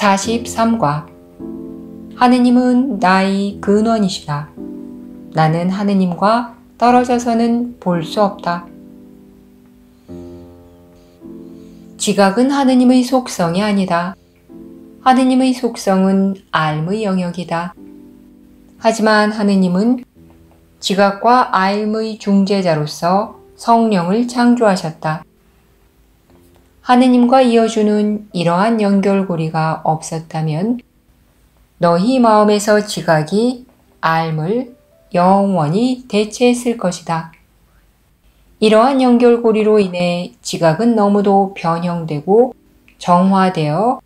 43과 하느님은 나의 근원이시다. 나는 하느님과 떨어져서는 볼 수 없다. 지각은 하느님의 속성이 아니다. 하느님의 속성은 알의 영역이다. 하지만 하느님은 지각과 알의 중재자로서 성령을 창조하셨다. 하느님과 이어주는 이러한 연결고리가 없었다면 너희 마음에서 지각이 알을 영원히 대체했을 것이다. 이러한 연결고리로 인해 지각은 너무도 변형되고 정화되어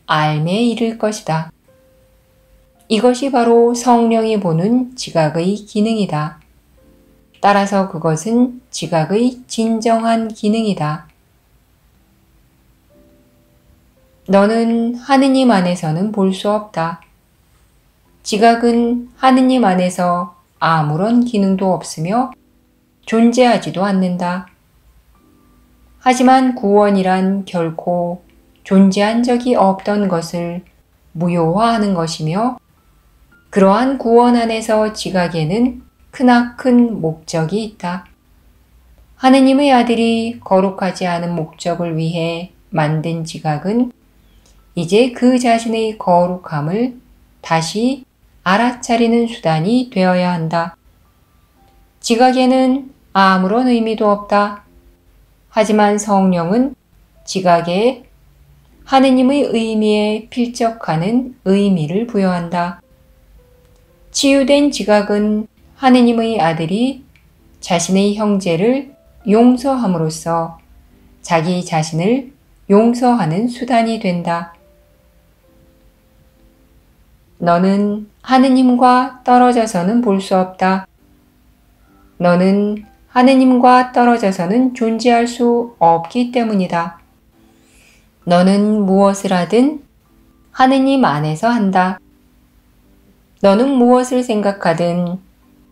알에 이를 것이다. 이것이 바로 성령이 보는 지각의 기능이다. 따라서 그것은 지각의 진정한 기능이다. 너는 하느님 안에서는 볼 수 없다. 지각은 하느님 안에서 아무런 기능도 없으며 존재하지도 않는다. 하지만 구원이란 결코 존재한 적이 없던 것을 무효화하는 것이며 그러한 구원 안에서 지각에는 크나큰 목적이 있다. 하느님의 아들이 거룩하지 않은 목적을 위해 만든 지각은 이제 그 자신의 거룩함을 다시 알아차리는 수단이 되어야 한다. 지각에는 아무런 의미도 없다. 하지만 성령은 지각에 하느님의 의미에 필적하는 의미를 부여한다. 치유된 지각은 하느님의 아들이 자신의 형제를 용서함으로써 자기 자신을 용서하는 수단이 된다. 너는 하느님과 떨어져서는 볼 수 없다. 너는 하느님과 떨어져서는 존재할 수 없기 때문이다. 너는 무엇을 하든 하느님 안에서 한다. 너는 무엇을 생각하든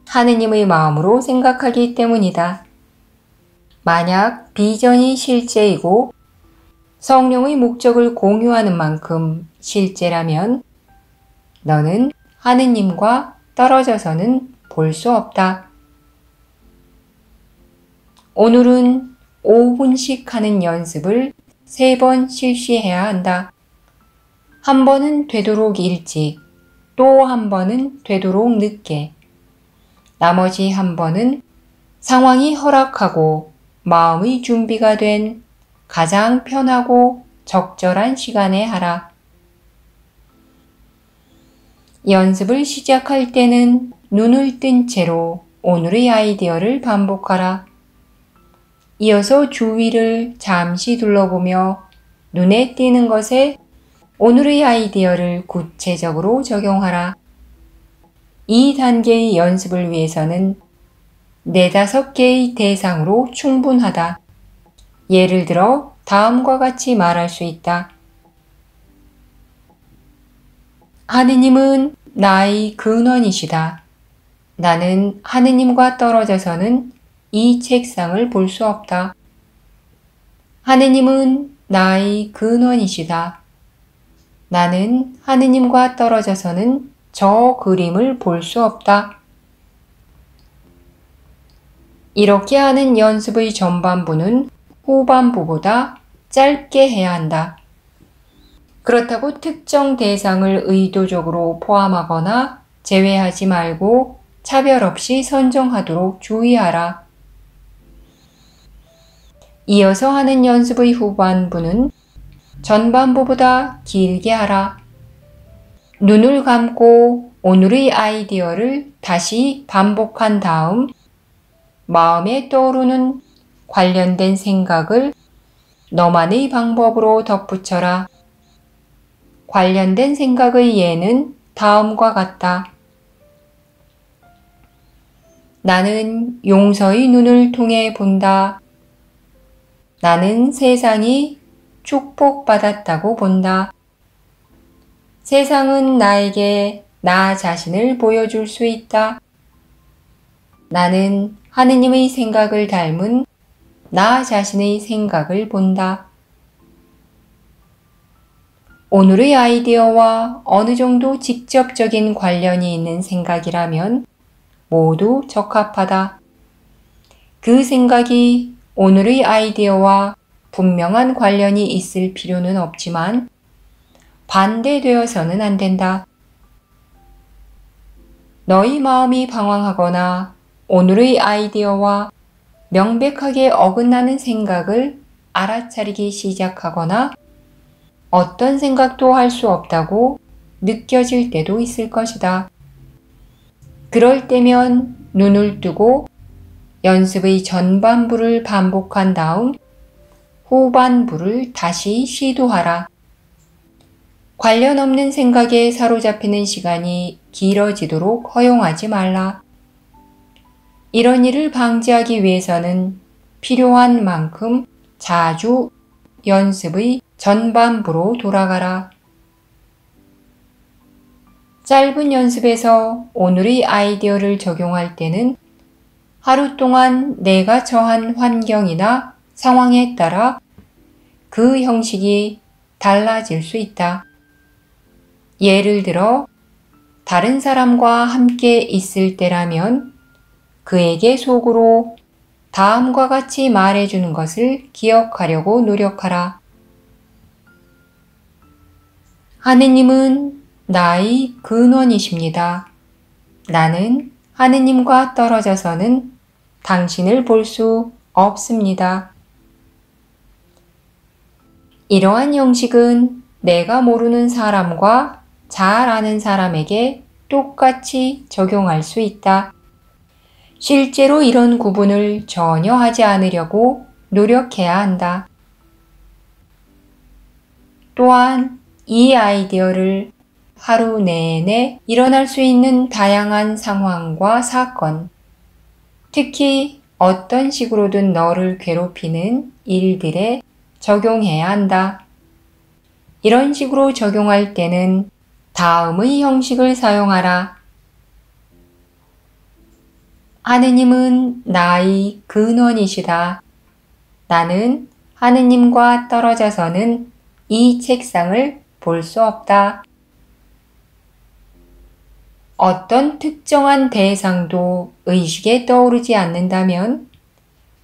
하느님의 마음으로 생각하기 때문이다. 만약 비전이 실제이고 성령의 목적을 공유하는 만큼 실제라면 너는 하느님과 떨어져서는 볼 수 없다. 오늘은 5분씩 하는 연습을 3번 실시해야 한다. 한 번은 되도록 일찍, 또 한 번은 되도록 늦게, 나머지 한 번은 상황이 허락하고 마음의 준비가 된 가장 편하고 적절한 시간에 하라. 연습을 시작할 때는 눈을 뜬 채로 오늘의 아이디어를 반복하라. 이어서 주위를 잠시 둘러보며 눈에 띄는 것에 오늘의 아이디어를 구체적으로 적용하라. 이 단계의 연습을 위해서는 4-5개의 대상으로 충분하다. 예를 들어 다음과 같이 말할 수 있다. 하느님은 나의 근원이시다. 나는 하느님과 떨어져서는 이 책상을 볼 수 없다. 하느님은 나의 근원이시다. 나는 하느님과 떨어져서는 저 그림을 볼 수 없다. 이렇게 하는 연습의 전반부는 후반부보다 짧게 해야 한다. 그렇다고 특정 대상을 의도적으로 포함하거나 제외하지 말고 차별 없이 선정하도록 주의하라. 이어서 하는 연습의 후반부는 전반부보다 길게 하라. 눈을 감고 오늘의 아이디어를 다시 반복한 다음 마음에 떠오르는 관련된 생각을 너만의 방법으로 덧붙여라. 관련된 생각의 예는 다음과 같다. 나는 용서의 눈을 통해 본다. 나는 세상이 축복받았다고 본다. 세상은 나에게 나 자신을 보여줄 수 있다. 나는 하느님의 생각을 닮은 나 자신의 생각을 본다. 오늘의 아이디어와 어느 정도 직접적인 관련이 있는 생각이라면 모두 적합하다. 그 생각이 오늘의 아이디어와 분명한 관련이 있을 필요는 없지만 반대되어서는 안 된다. 너희 마음이 방황하거나 오늘의 아이디어와 명백하게 어긋나는 생각을 알아차리기 시작하거나 어떤 생각도 할 수 없다고 느껴질 때도 있을 것이다. 그럴 때면 눈을 뜨고 연습의 전반부를 반복한 다음 후반부를 다시 시도하라. 관련 없는 생각에 사로잡히는 시간이 길어지도록 허용하지 말라. 이런 일을 방지하기 위해서는 필요한 만큼 자주 연습의 전반부로 돌아가라. 짧은 연습에서 오늘의 아이디어를 적용할 때는 하루 동안 내가 처한 환경이나 상황에 따라 그 형식이 달라질 수 있다. 예를 들어 다른 사람과 함께 있을 때라면 그에게 속으로 다음과 같이 말해주는 것을 기억하려고 노력하라. 하느님은 나의 근원이십니다. 나는 하느님과 떨어져서는 당신을 볼 수 없습니다. 이러한 형식은 내가 모르는 사람과 잘 아는 사람에게 똑같이 적용할 수 있다. 실제로 이런 구분을 전혀 하지 않으려고 노력해야 한다. 또한 이 아이디어를 하루 내내 일어날 수 있는 다양한 상황과 사건, 특히 어떤 식으로든 너를 괴롭히는 일들에 적용해야 한다. 이런 식으로 적용할 때는 다음의 형식을 사용하라. 하느님은 나의 근원이시다. 나는 하느님과 떨어져서는 이 책상을 볼 수 없다. 어떤 특정한 대상도 의식에 떠오르지 않는다면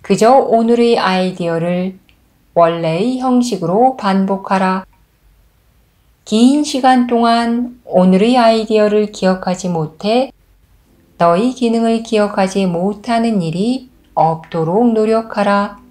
그저 오늘의 아이디어를 원래의 형식으로 반복하라. 긴 시간 동안 오늘의 아이디어를 기억하지 못해 너의 기능을 기억하지 못하는 일이 없도록 노력하라.